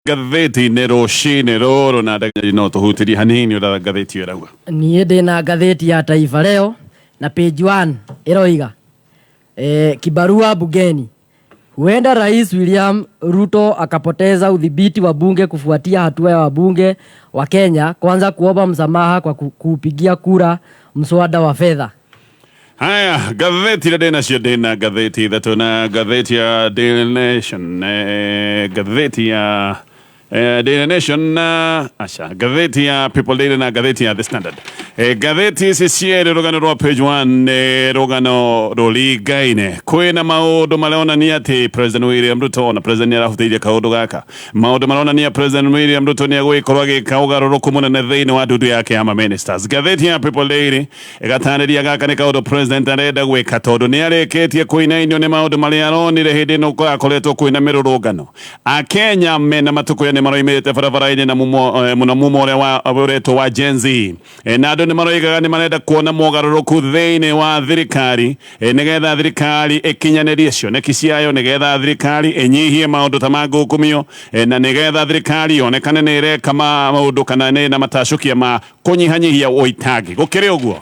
Gatheti nero shine roro na no tuhutiri hanini ura gatheti yaraua. Niĩ ndĩna gatheti ya Taifa Leo na page 1 ĩroiga kibarua bungeni. Huenda Rais William Ruto akapoteza udhibiti wa bunge kufuatia hatua ya wabunge wa Kenya kwanza kuomba msamaha kwa kupigia kura mswada wa fedha. Haya, gazeti la dena gazeti thato na gazeti ya Daily Nation, gazeti ya Daily Nation, gazeti ya People Daily na gazeti ya The Standard. Gazeti sisiere rogano rwa page 1 rogano roligaine kwena maundu maleona ni ati President William Ruto na President arahuthiria kaundu gaka maundu maleona ni President William Ruto ni agwikorwo agika ugaruruku munene thiini wa ndudu yake ama ministers. Gazeti ya People Daily igataniria gaka ni kaundu President arenda gwika tondu ni areketie kuinainio ni maundu maria aronire hindi no akoretwo kwina mirurungano Akenya mena matukuya ni maroimite barabara-ini na mumo uria wa uretwo wa Gen Z na andu ni maroigaga ni marenda kuona mogaruruku thiini wa thirikari nigetha thirikari ikinyanirie cioneki ciayo nigetha thirikari inyihie maundu ta magukumio na nigetha thirikari yonekane ni ireka maundu kana ni na matacukia ma kunyihanyihia uitagi gukiri uguo.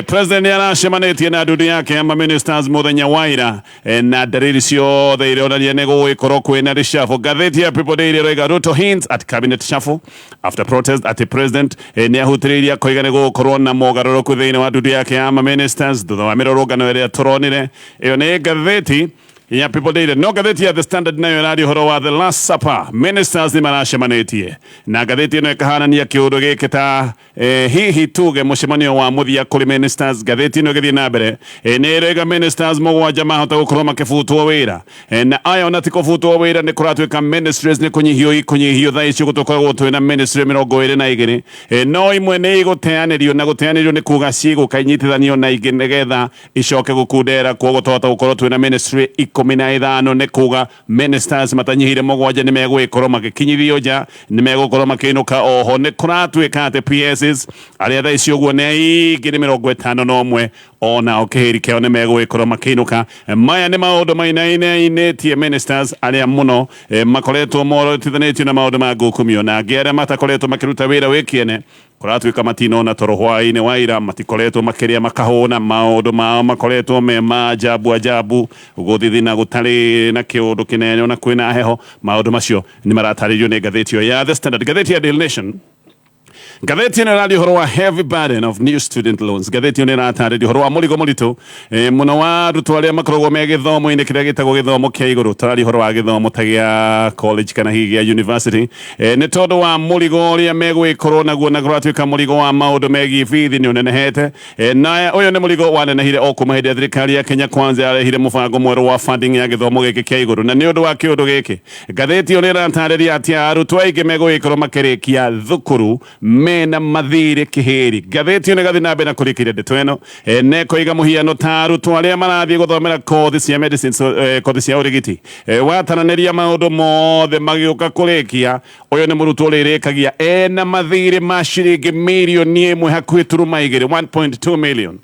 President aracemanitie na ndudu yake ama ministers muthenya wa ira na ndariri ciothe ironania ni gugwikorwo kwina reshuffle. Gazeti ya People Daily roiga Ruto hints at cabinet shuffle after protest at the president ni ahutiriria koiga ni gukorwo na mogaruruku thiini wa ndudu yake ama ministers thutha wa mirurungano iria turonire. Iyo ni gazeti ya People Daily. No gazeti ya The Standard nayo rari horo wa The Last Supper ministers ni maracemanitie na gazeti ino ikahanania kiundu giki ta hihi tuge mucemanio wa muthia kuri ministers. Gazeti ino githii na mbere ni rega ministers mugwanja mahota gukorwo makibutwo wira na aya ona tikubutwo wira ni kuratwika ministries ni kunyihio thaa icio gutukoragwo twina ministry 22 no imwe ni iguteanirio na guteanirio ni kuga cigukainyitanio na ingi nigetha icoke gukundera kwogo tota gukorwo twina ministry 15 ni kuga ministers matanyihire mugwanja ni megwikorwo magikinyithio nja ni megukorwo makiinuka oho ni kuratwika ati PSs aria thaa icio guo ni ingi ni 51 ona okeheri keo ni megwikorwo makiinuka. Maya ni maundu mainainainetie ministers aria muno makoretwo morotithanitio na maundu ma gukumio na aria matakoretwo makiruta wira wikiene kuratwika matino na toro hwaini wa ira matikoretwo makiria makahuna maundu mao makoretwo me ajabu guthithina gutari na kiundu kinene ona kwina heho maundu macio ni marataririo ni gazeti ya The Standard. Gazeti ya Daily Nation gazeti ino rari horo wa heavy burden of new student loans. Gazeti ino rataririo horo wa murigo muritu muno wa arutwo aria makoragwo me githomo-ini kiria gitagwo githomo kia iguru tarari horo wa githomo ta gia college kana hihi gia university ni tondu wa murigo uria megwikorwo naguo na kuratwika murigo wa maundu megie bithi ni unenehete na uyu ni murigo wanenehire o kuma hindi thirikari ya Kenya Kwanza yarehire mubango mweru wa funding ya githomo giki kia iguru na ni undu wa kiundu giki gazeti ino ratariria ati arutwo aingi megwikorwo makirikia thukuru mena mathire kiheri. Gazeti ino gathi nambe na kurikiria ndeto ino neko iga muhiano ta arutwo aria marathie guthomera kothi cia medicine kothi cia urigiti watananiria maundu mothe magiuka kurikia uyu ni murutwo ririkagia na mathire ma ciringi milioni 1 hakuhi turuma 1.2 million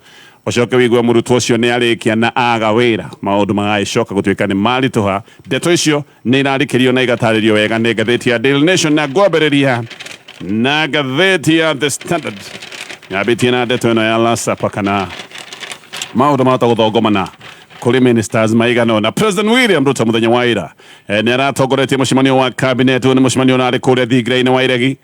ucoke wigwa murutwo ucio ni arikia na aga wira maundu magaicoka gutwika ni marituha. Ndeto icio ni irarikirio na igataririo wega ni gazeti ya Daily Nation na ngwambiriria na gazeti ya The Standard nyabiti na ndeto ino ya Last Supper kana maundu mata guthongomana kuri ministers maigano na President William Ruto muthenya wa ira ni aratongoretie mucemanio wa cabinet ni mucemanio na kuria thigraine wa iregi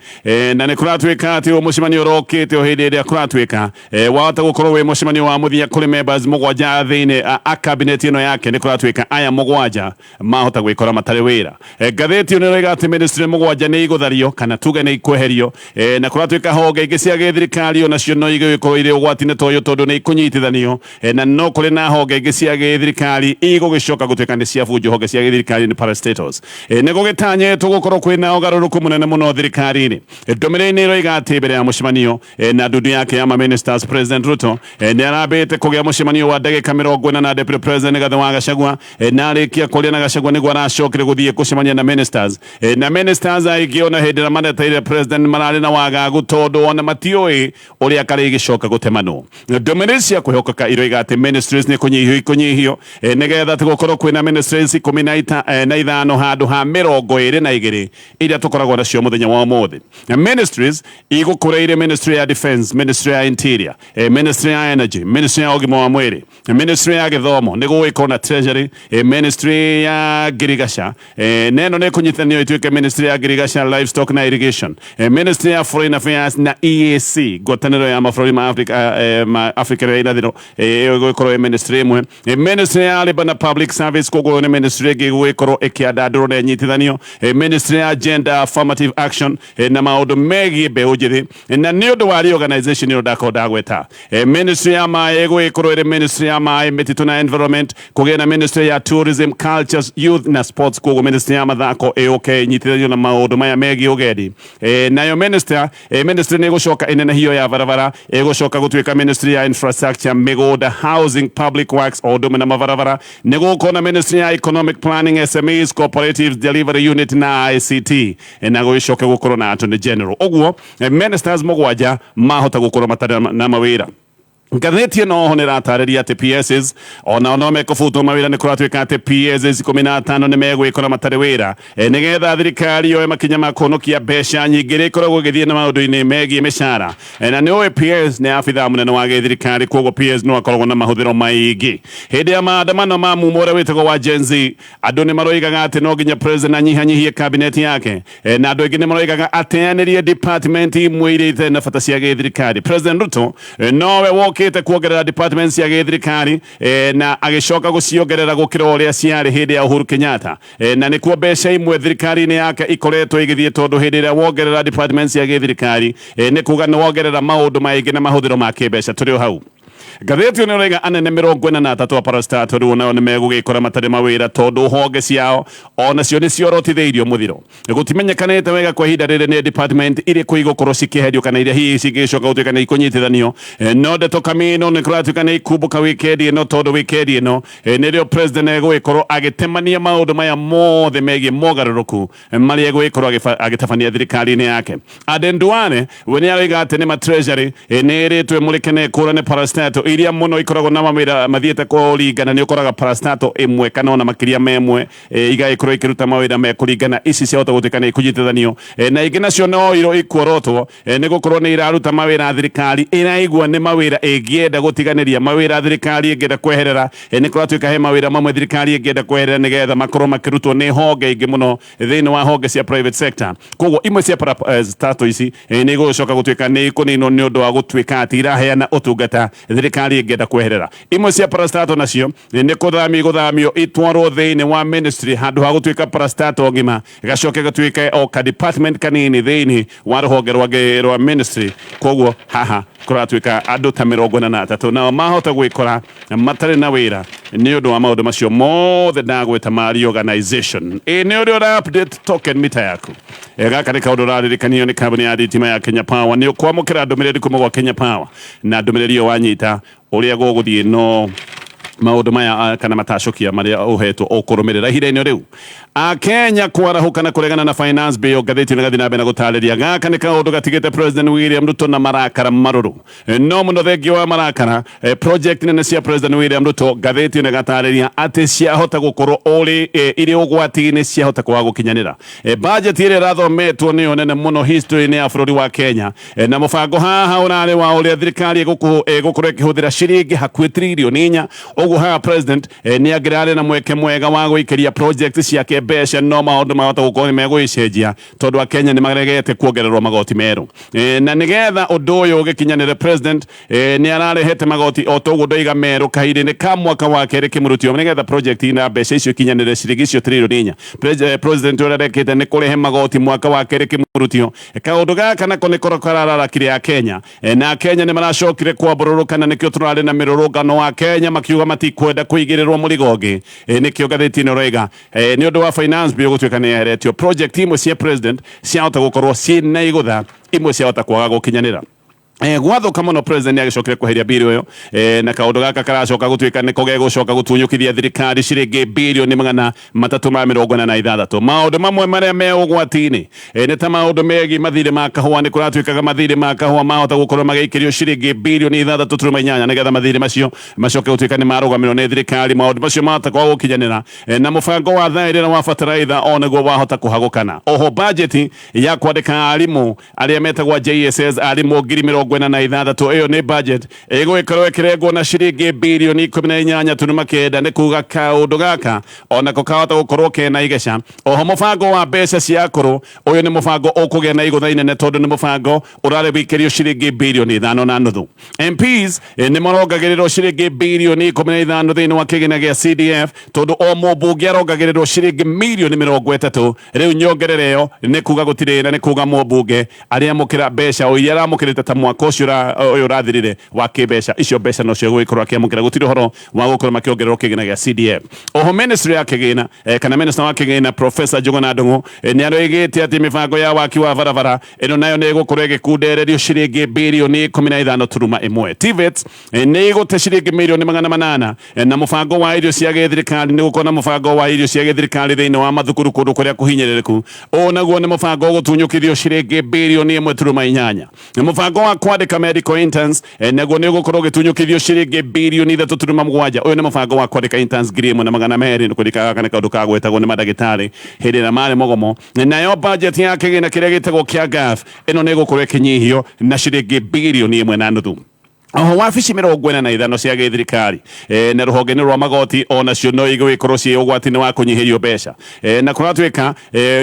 na ni kuratwika ati o mucemanio rokite o hindi iria kuratwika wahota gukorwo wi mucemanio wa muthia kuri members mugwanja thiini a cabinet ino yake ni kuratwika aya mugwanja mahota gwikora matari wira. Gazeti ino roiga ati ministry mugwanja ni iguthario kana tuge ni ikweherio na kuratwika honge ingi cia githirikari ona cio no igwikorwo iri ugwati-ini toyo tondu ni ikunyitithanio na no kuri na honge ingi cia thirikari igugicoka gutwika ni cia bunjo honge cia thirikari ni parastatals ni gugitanyetwo gukorwo kwina ugaruruku munene muno thirikari-ini. Ndomereni roiga ati mbere ya mucemanio na ndudu yake ya ministers President Ruto ni arambite kugia mucemanio wa ndagika 40 na deputy president Gathe wa Gachagua na arikia kuria na Gachagua niguo aracokire guthie kucemania na ministers aigiona hindi na manetaire president marari na wagagu tondu ona matioi uria kari gicoka gutemano. Ndomereni cia kuhokaka iroiga ati ministries ni kunyihio kũnyihio nĩgetha tũgũkorwo kwĩna ministries 15 handũ ha 22 iria tũkoragwo nacio mũthenya wa ũmũthĩ. Ministries igũkũra irĩ ministry ya defense, ministry ya interior, ministry ya energy, ministry ya ũgima wa mwĩrĩ, ministry ya gĩthomo, nĩ gũgĩkorwo na treasury, ministry ya ngirigaca, neno nĩ kũnyitanio ituĩke ministry ya ngirigaca, livestock na irrigation, ministry ya foreign affairs na EAC, ngwatanĩro ya mabũrũri ma Africa ya irathĩro, ĩgũgĩkorwo ministry ĩmwe, ministry ya labor na public service, koguo nĩ ministry ĩngĩ ĩgũgĩkorwo ĩkĩandandũrwo na ĩnyitithanio, ministry ya gender affirmative action na maũndũ megiĩ mbeũ njĩthĩ, na nĩ ũndũ wa reorganization ĩyo ndakorwo ndagweta. Ministry ya maĩ ĩgũgĩkorwo ĩrĩ ministry ya maĩ, mĩtitũ na environment, kũgĩa na ministry ya tourism, cultures, youth na sports, koguo ministry ya mathako ĩũke ĩnyitithanio na maũndũ maya megiĩ ũgendi. Nayo ministry nĩ ĩgũcoka ĩnenehio ya barabara, ĩgũcoka gũtuĩka ministry ya infrastructure, mĩgũnda, housing, public works, o ũndũ ũmwe na mabarabara. Nĩ gũgũkorwo na ministry ya economic planning, SMEs, cooperatives, delivery unit na ICT, na gũgĩcoke gũkorwo na attorney general. Ũguo ministers mũgwanja mahota gũkorwo matarĩ na mawĩra. Ngathĩti ĩno nĩ ĩratarĩria atĩ PSs ona no mekũbutwo mawĩra nĩ kũratuĩka atĩ PSs 15 nĩ megwĩkora matarĩ wĩra nĩgetha thirikari yoe makinya ma kũhonokia mbeca nyingĩ iria ikoragwo igĩthiĩ na maũndũ-inĩ megiĩ mĩcara. Na nĩ ũĩ PS nĩ abithaa mũnene wa gĩthirikari, koguo PS no akoragwo na mahũthĩro maingĩ. Hĩndĩ ya maandamano ma mumo ũrĩa wĩtagwo wa Gen Z, andũ nĩ maroigaga atĩ no nginya president anyihanyihie kabineti yake, na andũ aingĩ nĩ maroigaga ateanĩrie department imwe iria itarĩ na bata cia gĩthirikari. President Ruto nowe okĩte kuongerera departments cia gĩthirikari na agĩcoka gũciongerera gũkĩra ũrĩa ciarĩ hĩndĩ ya Uhuru Kenyatta, na nĩkuo mbeca imwe thirikari-inĩ yake ikoretwo igĩthiĩ, tondũ hĩndĩ ĩrĩa wongerera departments cia gĩthirikari nĩ kuga nĩ wongerera maũndũ maingĩ na mahũthĩro ma kĩmbeca. Tũrĩ o hau. Ngathĩti ĩno ĩroiga anene 43 a parastatal rĩu nao nĩ megũgĩkora matarĩ mawĩra, tondũ honge ciao onacio nĩ ciorotithĩirio mũthiro. Gũtimenyekanĩte wega kwa ihinda rĩrĩ nĩ department irĩkũ igũkorwo cikĩherio kana iria hihi cingĩcoka gũtuĩka nĩ ikũnyitithanio. No Ndeto Kamino nĩ kũratuĩka nĩ ikumbũka wikendi ĩno, tondũ wikendi ĩno nĩrĩo president egũgĩkorwo agĩtemania maũndũ maya mothe megiĩ mogarũrũku marĩa egũgĩkorwo agĩtabania thirikari-inĩ yake. Aden Duale we nĩ aroiga atĩ nĩ ma treasury nĩ ĩrĩtwe mũrĩkene kũrane parastatal iria mũno ikoragwo na mawĩra mathiĩte kũringana. Nĩ ũkoraga parastatal ĩmwe kana ona makĩria memwe igagĩkorwo ikĩruta mawĩra mekũringana, ici ciahota gũtuĩka nĩ ikũnyitithanio, na ingĩ nacio no ikuorotwo nĩ gũkorwo nĩ iraruta mawĩra thirikari ĩraigua nĩ mawĩra ĩngĩenda gũtiganĩria mawĩra thirikari ĩngĩenda kweherera. Nĩ kũratuĩka he mawĩra mamwe thirikari ĩngĩenda kweherera nĩgetha makorwo makĩrutwo nĩ honge ingĩ mũno thĩinĩ wa honge cia private sector. Koguo imwe cia parastatal ici nĩ igũcoka gũtuĩka nĩ ikũninwo nĩ ũndũ wa gũtuĩka atĩ iraheana ũtungata thirikari ĩngĩenda kweherera. Imwe cia parastatal nacio nĩ gũthamio itwarwo thĩinĩ wa ministry handũ ha gũtuĩka parastatal ngima gacoke gatuĩke o ka department kanini thĩinĩ wa rũhonge rwa ministry. Koguo haha kũratuĩka andũ ta 43 nao mahota gwĩkora matarĩ na wĩra nĩ ũndũ wa maũndũ macio mothe ndagweta ma reorganization. Nĩ ũrĩa ũra update token mita yaku. Gaka nĩ kaũndũ ũraririkanio nĩ kambuni ya thitima ya Kenya Power. Nĩ ũkwamũkĩra ndũmĩrĩri kuma gwa Kenya Power, na ndũmĩrĩri ĩyo wanyita ũrĩa gũgũthiĩ no maũndũ maya kana matacokia marĩa ũhetwo ũkũrũmĩrĩra ihinda-inĩ rĩu. Akenya kwarahũka na kũregana na finance bill. Ngathĩti ĩno ĩgathiĩ na mbere na gũtarĩria gaka nĩ kaũndũ gatigĩte President William Ruto na marakara marũrũ. No mũno thengia wa marakara project nene cia President William Ruto, ngathĩti ĩno ĩgatarĩria atĩ ciahota gũkorwo irĩ ũgwati-inĩ ciahota kwaga gũkinyanĩra. Budget ĩrĩa ĩrathometwo nĩyo nene mũno history-inĩ ya bũrũri wa Kenya, na mũbango haha ũrarĩ wa ũrĩa thirikari ĩgũkorwo ĩkĩhũthĩra ciringi hakuhĩ tiririoni 4. Ũguo haha president nĩ angĩrarĩ na mweke mwega wa gũikĩria project ciake mbeca, no maũndũ mahota gũkorwo nĩ megũĩcenjia tondũ Akenya nĩ maregete kuongererwo magoti merũ. Na nĩgetha ũndũ ũyũ ũgĩkinyanĩre, president nĩ ararehete magoti o toguo ndoiga merũ kahinda-inĩ ka mwaka wa kerĩ kĩmũrutio nĩgetha project na mbeca icio ikinyanĩre ciringi icio tiririoni 4. President ũrĩa arekĩte nĩ kũrehe magoti mwaka wa kerĩ kĩmũrutio. Kaũndũ gaka nako nĩ korwo kararakire Akenya, na Akenya nĩ maracokire kwambũrũrũka, na nĩkĩo tũrarĩ na mĩrũrũngano wa Kenya makiuga matikwenda kũigĩrĩrwo mũrigo ũngĩ. Nĩkĩo ngathĩti ĩno ĩroiga nĩ ũndũ wa finance bill gũtuĩka nĩ yeheretio, project imwe cia president ciahota gũkorwo ciĩna igũtha, imwe ciahota kwaga gũkinyanĩra. gwathuka muno president agicokire kweheria bill uyo na kaundu gaka karacoka gutuika niko gegucoka gutunyukithia thirikari ciringi bilioni 346. maundu mamwe maria me ugwati-ini ni ta maundu megi mathire ma kahua ni kuratuikaga mathire ma kahua mahota gukorwo mageikirio ciringi bilioni 6.8 nigetha mathire macio macoke gutuika ni marugamirwo ni thirikari. maundu macio mahota kwa gukinyanira na mubango wa thairi na wa bataraitha onaguo wahota kuhagukana. oho budget ya kwandika arimu aria metagwa JSS arimu 46,000 iyo ni budget igwikorwo ikirengwo na ciringi bilioni 18.9 ni kuga kaundu gaka onako kahota gukorwo kena igeca. oho mubango wa mbeca cia akuru uyu ni mubango ukugia na igutha inene tondu ni mubango urare wikirio ciringi bilioni 5.5. MPs ni marongagirirwo ciringi bilioni 15 thiini wa kigina gia CDF tondu o mubunge arongagirirwo ciringi milioni 30. riu nyongerere iyo ni kuga gutirina ni kuga mubunge aria mukira mbeca o iria aramukirite ta mwaka ucio uyu urathirire wa kibeca icio mbeca no cio gwikorwo akiamukira gutiri horo wa gukorwo makiongererwo kigina gia CDF. oho ministry ya kigina kana minister wa kigina Professor Njuguna Ndung'u ni aroigite ati mibango ya waki wa barabara ino nayo ni gukorwo igikundererio ciringi bilioni 15.1. TVET ni igute ciringi milioni 800 na mubango wa irio cia githirikari ni gukona mubango wa irio cia githirikari thiini wa mathukuru kundu kuria kuhinyiriku onaguo ni mubango gutunyukithio ciringi bilioni 1.8. mubango wa kwandika medical interns naguo ni gukorwo gitunyukithio ciringi bilioni 3.7. uyu ni mubango wa kwandika interns 1,200 kurikaga kana kaundu ka gwetagwo ni madagitari hindi na mari mogomo. nayo budget ya kigina kiria gitagwo kia GAF ino ni gukorwo ikinyihio na ciringi bilioni 1.5. oho wabici 45 cia githirikari na ruhonge ni rwa magoti onacio no igwikorwo cie ugwati-ini wa kunyihirio mbeca na kuratuika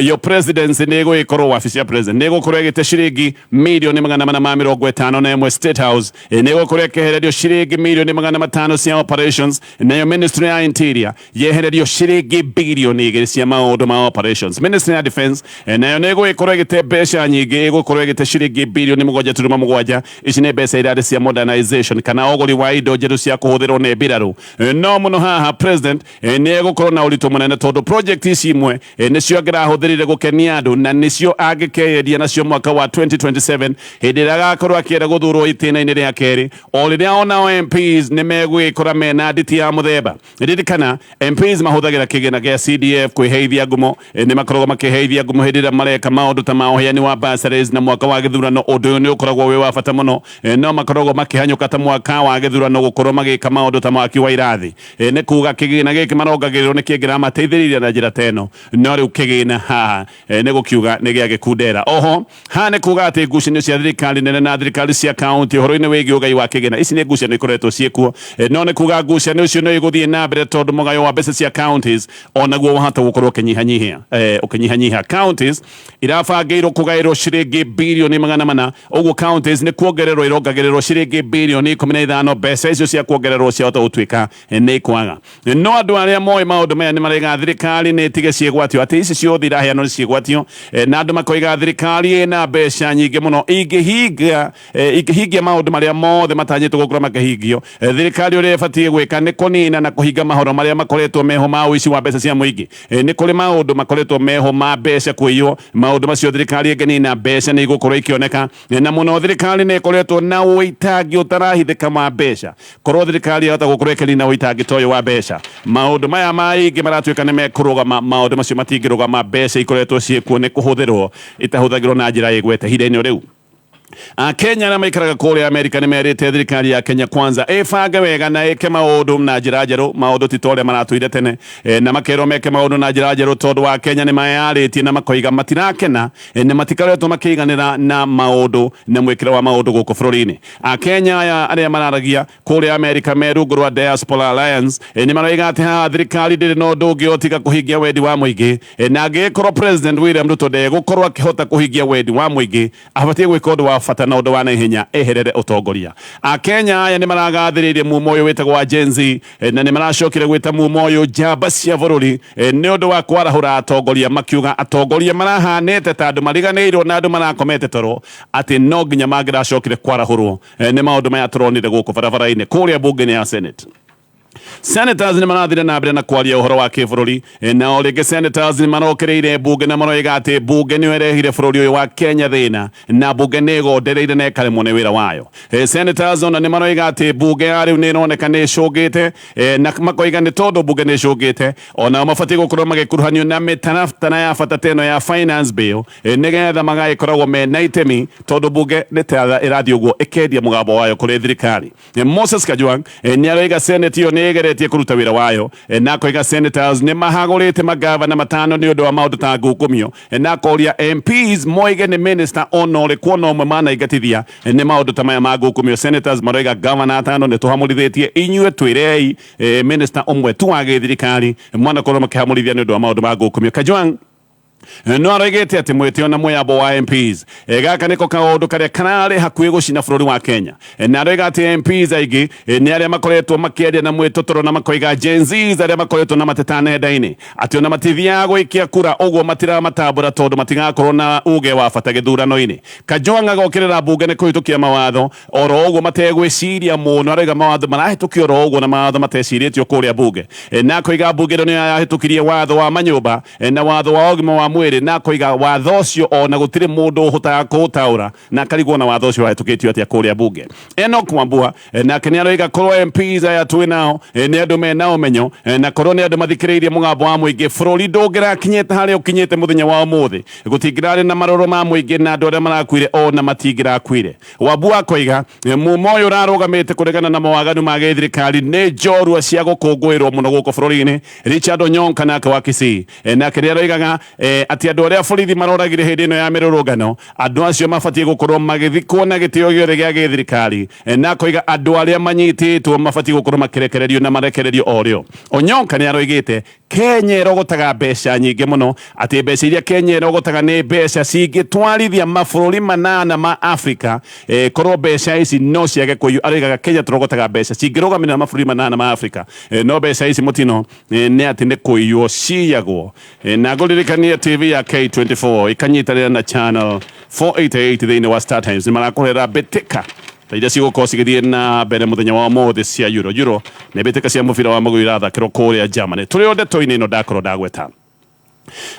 yo presidency ni igwikorwo wabici ya president ni gukorwo igite ciringi milioni 451. State House ni gukorwo ikihererio ciringi milioni 500 cia operations. nayo ministry ya interior yehererio ciringi bilioni 2 cia maundu ma operations. ministry ya defense nayo ni igwikorwo igite mbeca nyingi igukorwo igite ciringi bilioni 1.7. ici ni mbeca irari cia modern kana oguri wa indo njeru cia kuhuthirwo ni mbiraru. no muno haha president ni egukorwo na uritu munene tondu project ici imwe nicio angirahuthirire gukenia andu na nicio angikeyeria nacio mwaka wa 2027 hindi ria agakorwo akienda guthurwo itina-ini ria keri. o riria onao MPs ni megwikora mena nditi ya muthemba. ririkana MPs mahuthagira kigina gia CDF kwiheithia ngumo ni makoragwo makiheithia ngumo hindi ria mareka maundu ta ma uheani wa bursaries na mwaka wa githurano. undu uyu ni ukoragwo wi wa bata muno no makoragwo makihanyuka ta mwaka wa githurano gukorwo magika maundu ta mwaki wa irathi. ni kuga kigina giki marongagirwo ni kingira mateithiriria na njira teno no riu kigina haha ni gukiuga ni gia gikundera. oho ha ni kuga ati ngucanio cia thirikari nene na thirikari cia kaunti uhoro-ini wigi ugai wa kigina ici ni ngucanio ikoretwo ciekuo no ni kuga ngucanio icio no iguthie na mbere tondu mugayo wa mbeca cia counties onaguo wahota gukorwo ukinyihanyihia. counties irabangirwo kugairwo ciringi bilioni 400. uguo counties ni kuongererwo irongagirwo ciringi bilioni 15. mbeca icio cia kuongererwo ciahota gutuika ni kwaga. no andu aria moi maundu maya ni marega thirikari ni tige ciegwatio ati ici ciothe iraheanwo ni ciegwatio na andu makoiga thirikari ina mbeca nyingi muno ingihingia maundu maria mothe matanyitwo gukorwo makihingio. thirikari uria ibatie gwika ni kunina na kuhinga mahoro maria makoretwo meho ma uici wa mbeca cia muingi. ni kuri maundu makoretwo meho ma mbeca kuiyo. maundu macio thirikari inginina mbeca ni igukorwo ikioneka na muno thirikari ni ikoretwo na uitangi utarahithika ma mbeca. korwo thirikari yahota gukorwo ikirina uitangi toyo wa mbeca maundu maya maingi maratuika ni mekurugama. maundu macio matingirugama. mbeca ikoretwo ciekuo ni kuhuthirwo itahuthagirwo na njira igwete ihinda-ini riu. Kenya na maikaraga kuria Amerika ni merite thirikari ya Kenya Kwanza ibange wega na ike maundu na njira njeru. maundu ti tore maratuire tene na makero meke maundu na njira njeru tondu wa Kenya ni mayaritie na makoiga matirakena ni matikaretwo makiganira na maundu na mwikira wa maundu guku bururi-ini. Kenya aya aria mararagia kuria Amerika merungu rwa Diaspora Alliance ni maroiga ati ha thirikari ndiri no ndungi otiga kuhingia wendi wa muingi na angikorwo President William Ruto ndegũkorwo akihota kuhingia wendi wa muingi abatie gwika undu wa bata na undu wa naihenya eherere utongoria. Kenya aya ni maragathiririe mumo uyu witagwo wa Gen Z na ni maracokire gwita mumo uyu njamba cia bururi ni undu wa kwarahura atongoria makiuga atongoria marahanete ta andu mariganirwo na andu marakomete toro ati no nginya mangiracokire kwarahurwo ni maundu maya turonire guku barabara-ini kuria bunge-ini ya Senate. Senators nĩ marathire na mbere na kwaria ũhoro wa kĩbũrũri na o rĩngĩ senators nĩ marokereire mbunge na maroiga atĩ mbunge nĩyo ĩrehire bũrũri ũyũ wa Kenya thĩna na mbunge nĩ ĩgondereire na ĩkaremwo nĩ wĩra wayo. Senators ona nĩ maroiga atĩ mbunge ya rĩu nĩ ĩroneka nĩ ĩcũngĩte na makoiga nĩ tondũ mbunge nĩ ĩcũngĩte ona mabatiĩ gũkorwo magĩkuruhanio na mĩtaratara ya bata ta ĩno ya finance bill nĩgetha magagĩkoragwo mena itemi tondũ mbunge nĩ ta ĩrathiĩ ũguo ĩkendia mũgambo wayo kũrĩ thirikari. Moses Kajwang' nĩ aroiga senate ĩyo nĩ ĩgeretie kũruta wĩra wayo na akoiga senators nĩ mahagũrĩte magavana matano nĩ ũndũ wa maũndũ ta ngukumio na akoria MPs moige nĩ minister ona ũrĩkũ ona ũmwe manaingatithia nĩ maũndũ ta maya ma ngukumio. Senators maroiga governor atano nĩ tũhamũrithĩtie inyuĩ twĩrei minister ũmwe tu wa gĩthirikari mwanakorwo makĩhamũrithia nĩ ũndũ wa maũndũ ma ngukumio. Kajwang' no aroigĩte atĩ mwĩtĩo na mwĩyambo wa MPs gaka nĩko kaũndũ karĩa kararĩ hakuhĩ gũcina bũrũri wa Kenya na aroiga atĩ MPs aingĩ nĩ arĩa makoretwo makĩaria na mwĩtũtũro na makoiga Gen Zs arĩa makoretwo na mateta nenda-inĩ atĩ ona matithiaga gũikia kura ũguo matiramatambũra tondũ matigakorwo na uge wa bata gĩthurano-inĩ. Kajwang' agokĩrĩra mbunge nĩ kũhĩtũkia mawatho oro ũguo mategwĩciria mũno. Aroiga mawatho marahĩtũkio oro ũguo na mawatho matecirĩtio kũrĩa mbunge na akoiga mbunge ĩno nĩyo yahĩtũkirie watho wa manyũmba na watho wa ũgima wa mwĩrĩ na koiga watho ũcio ona gũtirĩ mũndũ ũhotaga kũũtaũra na akarigwo na watho ũcio wahĩtũkĩtio atĩa kũrĩa mbunge. Enoch Wambua nake nĩ aroiga korwo MPs aya twĩ nao nĩ andũ mena ũmenyo na korwo nĩ andũ mathikĩrĩirie mũgambo wa mũingĩ bũrũri ndũngĩrakinyĩte harĩa ũkinyĩte mũthenya wa ũmũthĩ gũtingĩrarĩ na marũrũ ma mũingĩ na andũ arĩa marakuire ona matingĩrakuire. Wambua akoiga mumo ũyũ ũrarũgamĩte kũregana na mawaganu ma gĩthirikari nĩ njorua cia gũkũngũĩrwo mũno gũkũ bũrũri-inĩ. Richard Onyonka nake wa Kisii nake nĩ aroigaga atĩ andũ arĩa borithi maroragire hĩndĩ ĩno ya mĩrũrũngano andũ acio mabatiĩ gũkorwo magĩthikwo na gĩtĩo gĩothe gĩa gĩthirikari na akoiga andũ arĩa manyitĩtwo mabatiĩ gũkorwo makĩrekererio na marekererio o rĩo. Onyonka nĩ aroigĩte Kenya ĩrogotaga mbeca nyingĩ mũno atĩ mbeca iria Kenya ĩrogotaga nĩ mbeca cingĩtwarithia mabũrũri manana ma Africa korwo mbeca ici no ciage kũiywo. Aroigaga Kenya tũrogotaga mbeca cingĩrũgamĩrĩra mabũrũri manana ma Africa no mbeca ici mũtino nĩ atĩ nĩ kũiywo ciyagwo. Na ngũririkanie TV ya K24 ikanyitanĩra na channel 488 thĩinĩ wa Star Times nĩ marakũrehera mbĩtĩka ta iria cigũkorwo cigĩthiĩ na mbere mũthenya wa ũmũthĩ cia Euro nĩ mbĩtĩka cia mũbira wa magũrũ irathakĩrwo kũrĩa Germany. Tũrĩ o ndeto-inĩ ĩno ndakorwo ndagweta.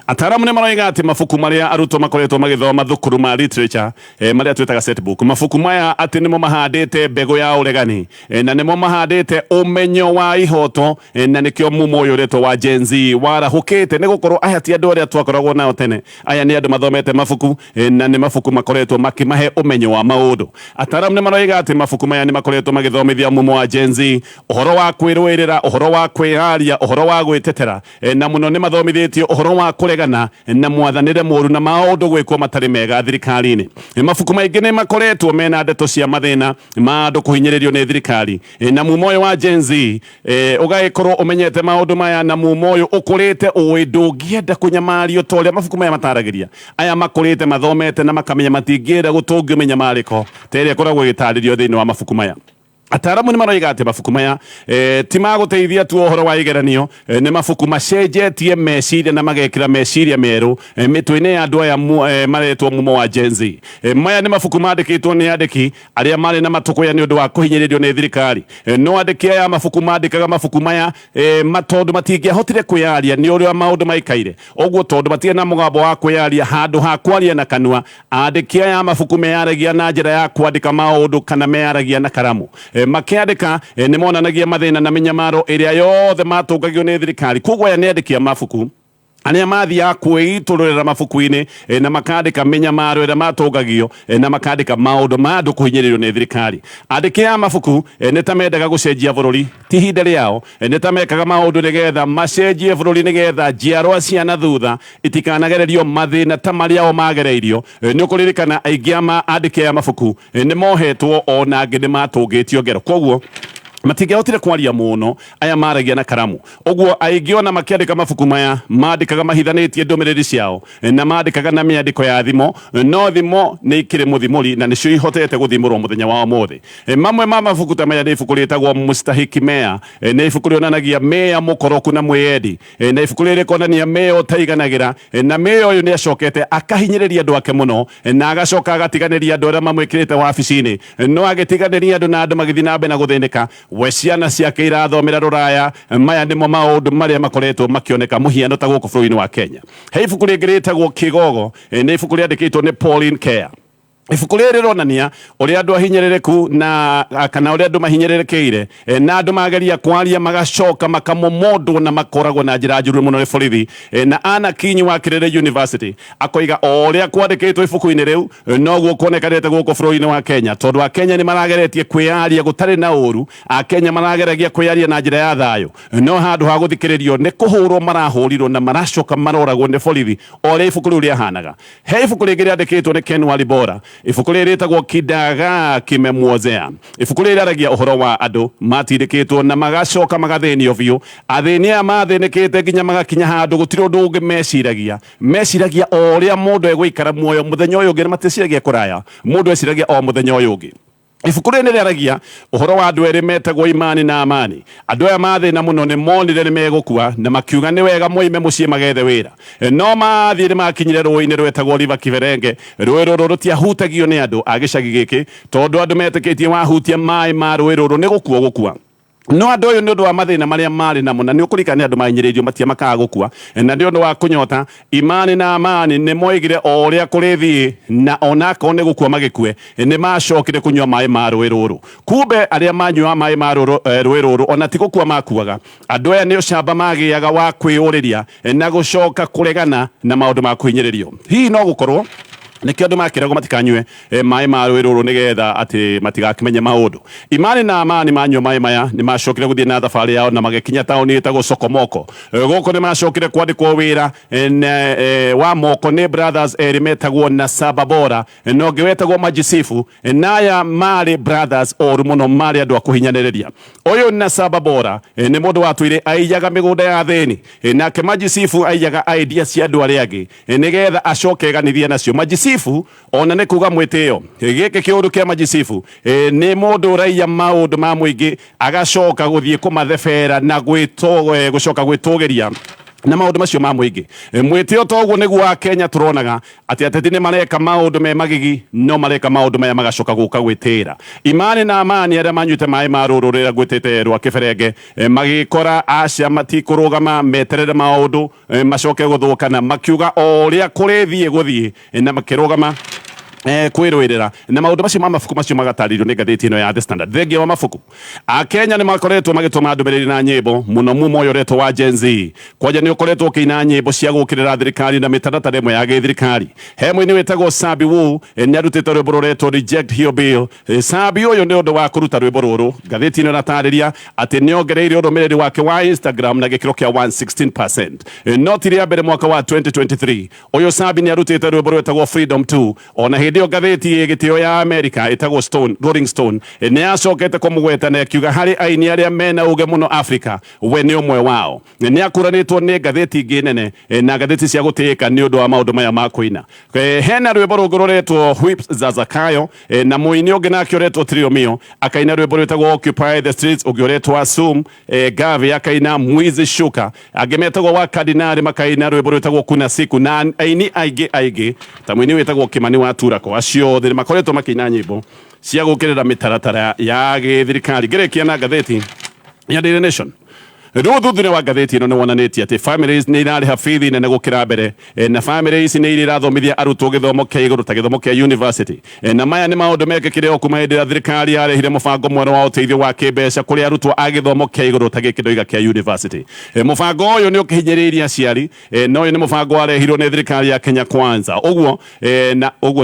Ataramu nĩ maroiga atĩ mabuku marĩa arutwo makoretwo magĩthoma thukuru ma literature marĩa twĩtaga setbook mabuku maya atĩ nĩmo mahandĩte mbegũ ya ũregani na nĩmo mahandĩte ũmenyo wa ihoto na nĩkĩo mumo ũyũ ũretwo wa Gen Z warahũkĩte nĩ gũkorwo aya ti andũ arĩa twakoragwo nao tene. Aya nĩ andũ mathomete mabuku na nĩ mabuku makoretwo makĩmahe ũmenyo wa maũndũ. Ataramu nĩ maroiga atĩ mabuku maya nĩ makoretwo magĩthomithia mumo wa Gen Z ũhoro wa kwĩrũĩrĩra, ũhoro wa kwĩyaria, ũhoro wa gwĩtetera na mũno nĩ mathomithĩtio ũhoro wa kũregana na mwathanĩre mũru na maũndũ gwĩkwo matarĩ mega thirikari-inĩ. Mabuku maingĩ nĩ makoretwo mena ndeto cia mathĩna ma andũ kũhinyĩrĩrio nĩ thirikari na mumo ũyũ wa Gen Z ũgagĩkorwo ũmenyete maũndũ maya na mumo ũyũ ũkũrĩte ũĩ ndũngĩenda kũnyamario ta ũrĩa mabuku maya mataragĩria. Aya makũrĩte mathomete na makamenya matingĩenda gũtũngĩmenya marĩko ta ĩrĩa ĩkoragwo ĩgĩtarĩrio thĩinĩ wa mabuku maya. Ataramu nĩ maroiga atĩ mabuku maya ti magũteithia tu ũhoro wa igeranio nĩ mabuku macenjetie meciria na magekĩra meciria merũ mĩtwe-inĩ ya andũ aya maretwo mumo wa Gen Z. Maya nĩ mabuku mandĩkĩtwo nĩ andĩki arĩa marĩ na matũkũya nĩ ũndũ wa kũhinyĩrĩrio nĩ thirikari. No andĩki aya mabuku mandĩkaga mabuku maya tondũ matingĩahotire kwĩyaria nĩ ũrĩa maũndũ maikaire. Ũguo tondũ matirĩ na mũgambo wa kwĩyaria handũ ha kwaria na kanua, andĩki aya mabuku meyaragia na njĩra ya kwandĩka maũndũ kana meyaragia na karamu. Makĩandĩka nĩ monanagia mathĩna na mĩnyamaro ĩrĩa yothe matũngagio nĩ thirikari. Koguo aya nĩ andĩki a mabuku arĩa mathiaga kwĩitũrũrĩra mabuku-inĩ na makandĩka mĩnyamaro ĩrĩa matũngagio na makandĩka maũndũ ma andũ kũhinyĩrĩrio nĩ thirikari. Andĩki a mabuku nĩ ta mendaga gũcenjia bũrũri ti ihinda rĩao, nĩ ta mekaga maũndũ nĩgetha macenjie bũrũri nĩgetha njiarwa cia na thutha itikanagererio mathĩna ta marĩa o magereirio. Nĩ ũkũririkana aingĩ a andĩki a mabuku nĩ mohetwo ona angĩ nĩ matũngĩtio ngero. Koguo matingĩahotire kwaria mũno aya maragia na karamu. Ũguo aingĩ ona makĩandĩka mabuku maya mandĩkaga mahithanĩtie ndũmĩrĩri ciao na mandĩkaga na mĩandĩko ya thimo, no thimo nĩ ikĩrĩ mũthimũri na nĩcio ihotete gũthimũrwo mũthenya wa ũmũthĩ. Mamwe ma mabuku ta maya nĩ ibuku rĩtagwo Mustahiki Meya, nĩ ibuku rĩonanagia meya mũkoroku na mwĩyendi, na ibuku rĩrĩ rĩkonania meya ũtaiganagĩra na meya ũyũ nĩ acokete akahinyĩrĩria andũ ake mũno na agacoka agatiganĩria andũ arĩa mamwĩkĩrĩte wabici-inĩ, no agĩtiganĩria andũ na andũ magĩthiĩ na mbere na gũthĩnĩka. we ciana ciake irathomera ruraya maya nimo maundu maria makoretwo makioneka muhiano ta guku bũrũri-inĩ wa Kenya. He ibuku rĩngĩ rĩtagwo Kigogo, nĩ ibuku rĩandĩkĩtwo nĩ Pauline Care. Ibuku rĩrĩ rĩronania ũrĩa andũ ahinyĩrĩrĩku na kana ũrĩa andũ mahinyĩrĩrĩkĩire na andũ mageria kwaria magacoka makamomondwo na makoragwo na njĩra njũru mũno nĩ borithi. Na Anna Kinyi wa Kirere University akoiga o ũrĩa kwandĩkĩtwo ibuku-inĩ rĩu noguo kuonekanĩte gũkũ bũrũri-inĩ wa Kenya, tondũ Akenya nĩ marageretie kwĩyaria gũtarĩ na ũru. Akenya marageragia kwĩyaria na njĩra ya thayũ, no handũ ha gũthikĩrĩrio nĩ kũhũrwo marahũrirwo na maracoka maroragwo nĩ borithi o ũrĩa ibuku rĩu rĩahanaga. He ibuku rĩngĩ rĩandĩkĩtwo nĩ Ken Walibora, ibuku rĩrĩ rĩtagwo Kidaga Kimemwozea. Ibuku rĩrĩ rĩaragia ũhoro wa andũ matindĩkĩtwo na magacoka magathĩnio biũ. Athĩni aya mathĩnĩkĩte nginya magakinya handũ gũtirĩ ũndũ ũngĩ meciragia o ũrĩa mũndũ egũikara muoyo mũthenya ũyũ ũngĩ, maticiragia kũraya, mũndũ eciragia o mũthenya ũyũ ũngĩ. Ibuku rĩrĩ rĩaragia ũhoro wa andũ erĩ metagwo Imani na Amani. Andũ aya mathĩna mũno nĩ monire nĩ megũkua na makiuga nĩ wega moime mũciĩ magethe wĩra, no mathiĩ nĩ makinyire rũĩ-inĩ rwetagwo River Kiberenge. Rũĩ rũrũ rũtiahutagio nĩ andũ a gĩcagi gĩkĩ, tondũ andũ metĩkĩtie wahutia maĩ ma rũĩ rũrũ nĩ gũkua. No andũ ũyũ nĩ ũndũ wa mathĩna marĩa marĩ namo, na nĩ ũkũrikana nĩ andũ mahinyĩrĩirio matiamakaga gũkua, na nĩ ũndũ wa kũnyota, Imani na Amani nĩ moigire o ũrĩa kũrĩthiĩ na onakorwo nĩ gũkua magĩkue nĩ macokire kũnyua maĩ ma rũĩ rũrũ. Kumbe arĩa manyua maĩ ma rũĩ rũrũ ona ti gũkua makuaga, andũ aya nĩ ũcamba magĩaga wa kwĩũrĩria na gũcoka kũregana na maũndũ ma kũhinyĩrĩrio. Hihi no gũkorwo nĩkĩo andũ makĩragwo matikanyue maĩ ma rũĩ rũrũ nĩgetha atĩ matigakĩmenye maũndũ. Imani na Amani manyua maĩ maya nĩ macokire gũthiĩ na thabarĩ yao na magĩkinya taũni ĩtagwo Sokomoko. Gũkũ nĩ macokire kwandĩkwo wĩra wa moko nĩ brothers erĩ metagwo Nasaba Bora na ũngĩ wetagwo Majisifu, na aya marĩ brothers oru mũno, marĩ andũ a kũhinyanĩrĩria. Ũyũ Nasaba Bora nĩ mũndũ watũire aiyaga mĩgũnda ya thĩni, nake Majisifu aiyaga idea cia andũ arĩa angĩ nĩgetha acoke eganithie nacio. Majisifu ona nĩ kuga mwĩtĩo, gĩkĩ kĩũndũ kĩa Majisifu nĩ mũndũ ũraiya maũndũ ma mũingĩ agacoka gũthiĩ kũmathebera na gũcoka gwĩtũgĩria na maũndũ macio ma mũingĩ. Mwĩtĩo toguo nĩguo Akenya tũronaga atĩ ateti nĩ mareka maũndũ me magigi, no mareka maũndũ maya magacoka gũka gwĩtĩĩra. Imani na Amani arĩa manyuĩte maĩ ma rũrũ rĩrĩa gwĩtĩte rwa Kĩberenge magĩkora aca matikũrũgama meterere maũndũ macoke gũthũkana, makiuga o ũrĩa kũrĩthiĩ gũthiĩ na makĩrũgama kwĩrũĩrĩra, na maũndũ macio ma mabuku macio magatarĩrio nĩ ngathĩti ĩno ya The Standard. Thengia wa mabuku, Akenya nĩ makoretwo magĩtũma ndũmĩrĩri na nyĩmbo mũno mumo ũyũ ũretwo wa Gen Z. Kwanja nĩ ũkoretwo ũkĩina nyĩmbo cia gũkĩrĩra thirikari na mĩtaratara ĩmwe ya gĩthirikari. He mũini wĩtagwo Sabi Wu nĩ arutĩte rwĩmbo rũretwo Reject Your Bill. Sabi ũyũ nĩ ũndũ wa kũruta rwĩmbo rũrũ, ngathĩti ĩno ĩratarĩria atĩ nĩ ongereire ũrũmĩrĩri wake wa Instagram na gĩkĩro kĩa 116%. No ti rĩa mbere mwaka wa 2023 ũyũ Sabi nĩ arutĩte rwĩmbo rwetagwo Freedom 2. Ona hĩndĩ ĩyo ngathĩti gĩtĩo ya Amerika ĩtagwo Rolling Stone nĩ yacokete kũmũgweta na akiuga harĩ aini arĩa mena ũge mũno Afrika we nĩ ũmwe wao. Nĩ akũranĩtwo nĩ ngathĩti ingĩ nene na ngathĩti cia gũtĩĩka nĩ ũndũ wa maũndũ maya ma kũina. Hena rwĩmbo rũngĩ rũretwo Whips za Zakayo na mũini ũngĩ nake ũretwo Trio Mio akaina rwĩmbo rwĩtagwo Occupy the Streets, ũngĩ ũretwo Assume, Gavi akaina Mwizi Shuka, angĩ metagwo wa Kardinali makaina rwĩmbo rwĩtagwo Kuna Siku, na aini aingĩ ta mũini wĩtagwo Kimani wa Turako. Acio othe nĩ makoretwo makĩina nyĩmbo cia gũkĩrĩra mĩtaratara ya gĩthirikari. Ngĩrĩkia na ngathĩti ya Daily Nation, rĩu thuthuria wa ngathĩti ĩno nĩ wonanĩtie atĩ families nĩ irarĩha bithi nene gũkĩra mbere, na family ici nĩ irathomithia arutwo gĩthomo kĩa igũrũ ta gĩthomo kĩa university. Na maya nĩ maũndũ mekĩkire o kuma hĩndĩ ĩrĩa thirikari yarehire mũbango mwerũ wa ũteithio wa kĩmbeca kũrĩ arutwo a gĩthomo kĩa igũrũ ta gĩkĩ ndoiga kĩa university. Mũbango ũyũ nĩ ũkĩhinyĩrĩirie aciari, no ũyũ nĩ mũbango warehirwo nĩ thirikari ya Kenya Kwanza. Ũguo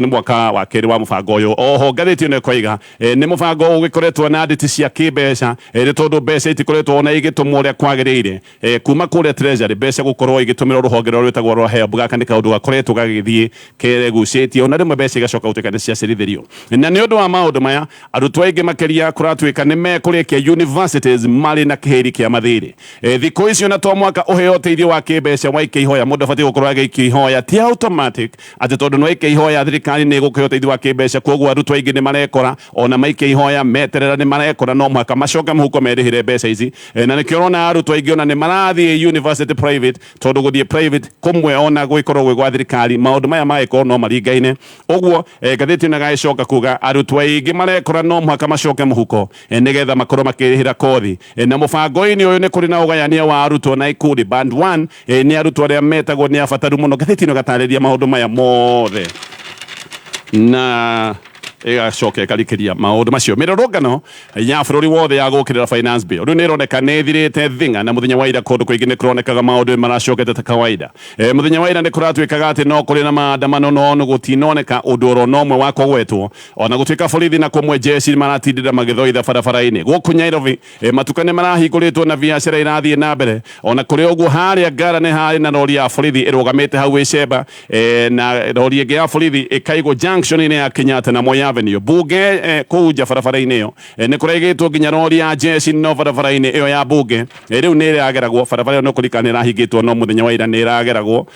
nĩ mwaka wa kerĩ wa mũbango ũyũ. Oho ngathĩti ĩno ĩkoiga nĩ mũbango ũgĩkoretwo na nditi cia kĩmbeca, nĩ tondũ mbeca itikoretwo ona igĩtũmwo ũrĩa kwagĩrĩire kuma kũrĩa treasury mbeca gũkorwo igĩtũmĩrwo rũhonge rũrĩa rwĩtagwo rwa HELB. Gaka nĩ kaũndũ gakoretwo gagĩthiĩ kegucĩtie, ona rĩmwe mbeca igacoka gũtuĩka nĩ ciacerithĩrio. Na nĩ ũndũ wa maũndũ maya arutwo aingĩ makĩria kũratuĩka nĩ mekũrĩkia universities marĩ na kĩhĩri kĩa mathirĩ. Thikũ icio na to mwaka ũheo ũteithio wa kĩmbeca wa ikĩihoya, mũndũ abatiĩ gũkorwo agĩkĩihoya, ti automatic atĩ tondũ no ikĩihoya thirikari nĩ ĩgũkũhe ũteithio wa kĩmbeca. Koguo arutwo aingĩ nĩ marekora ona maikĩihoya meterera nĩ marekora no mwaka macoke mũhuko merĩhĩre mbeca ici, na nĩkĩo ũrona arutwo aingĩ ona nĩ marathiĩ university private tondũ gũthiĩ private kũmwe ona gwĩkorwo gwĩ gwa thirikari maũndũ maya magĩkorwo no maringaine. Ũguo ngathĩti ĩno ĩgagĩcoka kuga arutwo aingĩ marekora no mũhaka macoke mũhuko nĩgetha makorwo makĩrĩhĩra kothi, na mũbango-inĩ ũyũ nĩ kũrĩ na ũgayania wa arutwo na ikundi. Band 1 nĩ arutwo arĩa metagwo nĩ abataru mũno. Ngathĩti ĩno ĩgatarĩria maũndũ maya mothe na ĩgacoka ĩkarikĩria maũndũ macio. Mĩrũrũngano ya bũrũri wothe ya gũkĩrĩra finance bill rĩu nĩ ĩroneka nĩ ĩthirĩte thing'a, na mũthenya wa ira kũndũ kũingĩ nĩ kũronekaga maũndũ maracokete ta kawaida. Mũthenya wa ira nĩ kũratuĩkaga atĩ no kũrĩ na maandamano no gũtinoneka ũndũ oro no ũmwe wa kũgwetwo, ona gũtuĩka borithi na kũmwe jeshi maratindĩra magĩthoitha barabara-inĩ gũkũ Nairobi. Matuka nĩ marahingũrĩtwo na biacara irathiĩ na mbere, ona kũrĩ ũguo harĩa Ngara nĩ harĩ na rori ya borithi ĩrũgamĩte hau ĩcemba, na rori ĩngĩ ya borithi ĩkaigwo junction-inĩ ya Kenyatta na Moi Avenue. Bunge kũu nja barabara-inĩ ĩyo nĩ kũraigĩtwo nginya rori ya jeshi no barabara-inĩ ĩyo ya bunge rĩu nĩ ĩrageragwo. Barabara ĩyo no kũrikana nĩ ĩrahingĩtwo no mũthenya wa ira nĩ ĩrageragwo,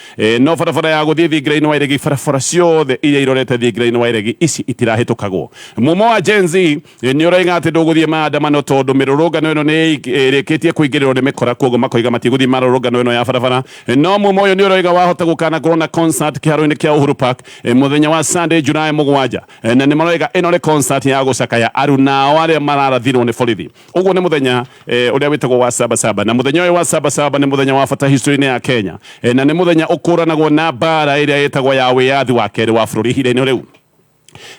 no barabara ya gũthiĩ Thingĩra-inĩ wa Iregi, barabara ciothe iria irorete Thingĩra-inĩ wa Iregi ici itirahĩtũkagwo. Mumo wa Gen Z nĩ ũroiga atĩ ndũgũthiĩ maandamano tondũ mĩrũrũngano ĩno nĩ ĩrĩkĩtie kũingĩrĩrwo nĩ mĩkora, koguo makoiga matigũthiĩ marũrũngano ĩno ya barabara. No mumo ũyũ nĩ ũroiga wahota gũkana kũrwo na concert kĩharo-inĩ kĩa Uhuru Park mũthenya wa Sunday July 7, na nĩ maroiga ĩno nĩ concert ya gũcakaya arunao arĩa mararathirwo nĩ borithi. Ũguo nĩ mũthenya ũrĩa wĩtagwo wa Sabasaba, na mũthenya ũyũ wa Sabasaba nĩ mũthenya wa bata history-inĩ ya Kenya, na nĩ mũthenya ũkũranagwo na mbara ĩrĩa ĩtagwo ya wĩyathi wa kerĩ wa bũrũri ihinda-inĩ rĩu.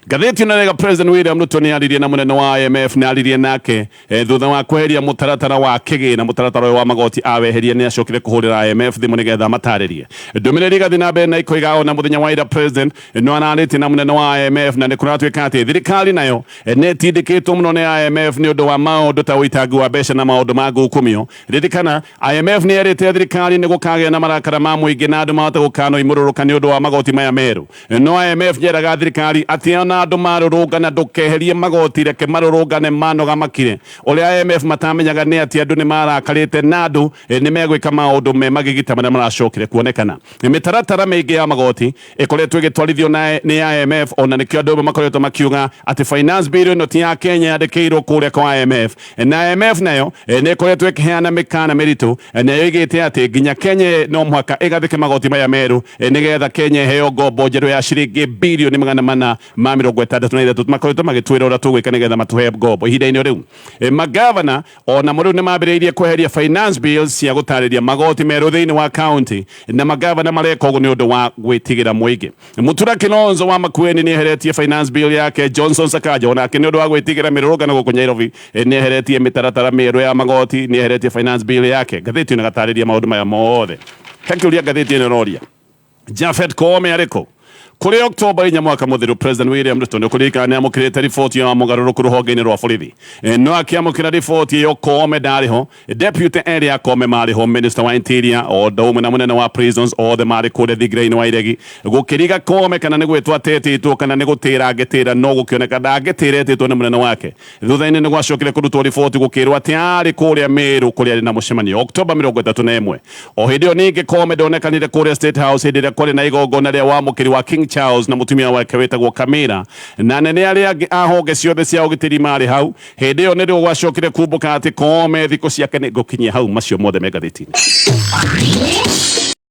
Ngathĩti ĩno rega President William Ruto nĩ aririe na mũnene wa IMF, nĩ aririe nake thutha wa kweheria mũtaratara wa kĩgĩna, mũtaratara wa magoti aweheria nĩ acokire kũhũrĩra IMF thimũ nĩgetha matarĩrie. Ndũmĩrĩri ĩgathiĩ na mbere na ikoiga ona mũthenya wa ira President no ararĩtie na mũnene wa IMF, na nĩ kũratuĩka atĩ thirikari nayo nĩ ĩtindĩkĩtwo mũno nĩ IMF nĩ ũndũ wa maũndũ ta ũitangi wa mbeca na maũndũ ma ngukumio. Ririkana IMF nĩ erĩte thirikari nĩ gũkagĩa na marakara ma mũingĩ na andũ mahota gũkanwo imũrũrũka nĩ ũndũ wa magoti maya merũ. No IMF njeraga thirikari atĩ ona andũ marũrũngana ndũkeherie magoti, reke marũrũngane manoga makire. Ũrĩa IMF matamenyaga nĩ atĩ andũ nĩ marakarĩte na andũ nĩ megwĩka maũndũ me magĩgita marĩa maracokire kuonekana. Mĩtaratara mĩingĩ ya magoti ĩkoretwo ĩgĩtwarithio nĩ IMF, ona nĩkĩo andũ makoretwo makiuga atĩ finance bill ĩno ti ya Kenya yandĩkĩirwo kũrĩa kwa IMF, na IMF nayo nĩ ĩkoretwo ĩkĩheana mĩkana mĩritũ, nayo ĩgĩte atĩ nginya Kenya no mũhaka ĩgathĩke magoti maya merũ nĩgetha Kenya ĩheo ngombo njerũ ya ciringi birioni 463 makoretwo magĩtwĩra ũrĩa tũgwĩka nĩgetha matũhe ngombo ihinda-inĩ rĩu. Magavana ona mũrĩu nĩ mambĩrĩirie kweheria finance bills cia gũtarĩria magoti merũ thĩinĩ wa county, na magavana mareka ũguo nĩ ũndũ wa gwĩtigĩra mũingĩ. Mutura Kilonzo wa Makueni nĩ eheretie finance bill yake. Johnson Sakaja onake nĩ ũndũ wa gwĩtigĩra mĩrũrũngano gũkũ Nairobi nĩ eheretie mĩtaratara mĩerũ ya magoti, nĩ eheretie finance bill yake. Ngathĩti ĩno ĩgatarĩria maũndũ maya mothe. Kakĩũria ngathĩti ĩno ĩroria Japhet Koome arĩkũ kuri Oktoba 4 mwaka mũthiru President William Ruto nĩ kũrĩkana nĩ amũkĩrĩte riboti ya mũgarũrũku rũhonge-inĩ rwa borithi. No akĩamũkĩra riboti ĩyo Koome ndarĩ ho, Deputy area Koome marĩ ho, Minister wa Interior o ũndũ ũmwe na mũnene wa prisons othe marĩ kũrĩa Thingĩra-inĩ wa Iregi. Gũkĩriga Koome kana nĩ gwĩtwo atetĩtwo kana nĩ gũtĩra angĩtĩra, no gũkĩoneka ndangĩtĩrĩtĩtwo nĩ mũnene wake. Thutha-inĩ nĩ gwacokire kũrutwo riboti gũkĩrwo atĩ arĩ kũrĩa Meru kũrĩa arĩ na mũcemanio Oktoba 31. O hĩndĩ ĩyo ningĩ Koome ndonekanire kũrĩa State House hĩndĩ ĩrĩa kwarĩ na igongona rĩa wamũkĩri wa King Charles na mutumia wake wetagwo Kamira, na nene arĩa angĩ a honge ciothe cia ũgitĩri marĩ hau. Hĩndĩ ĩyo nĩrĩo gwacokire kumbũka atĩ Koome thikũ ciake nĩ gũkinyia hau. Macio mothe me ngathĩti-inĩ.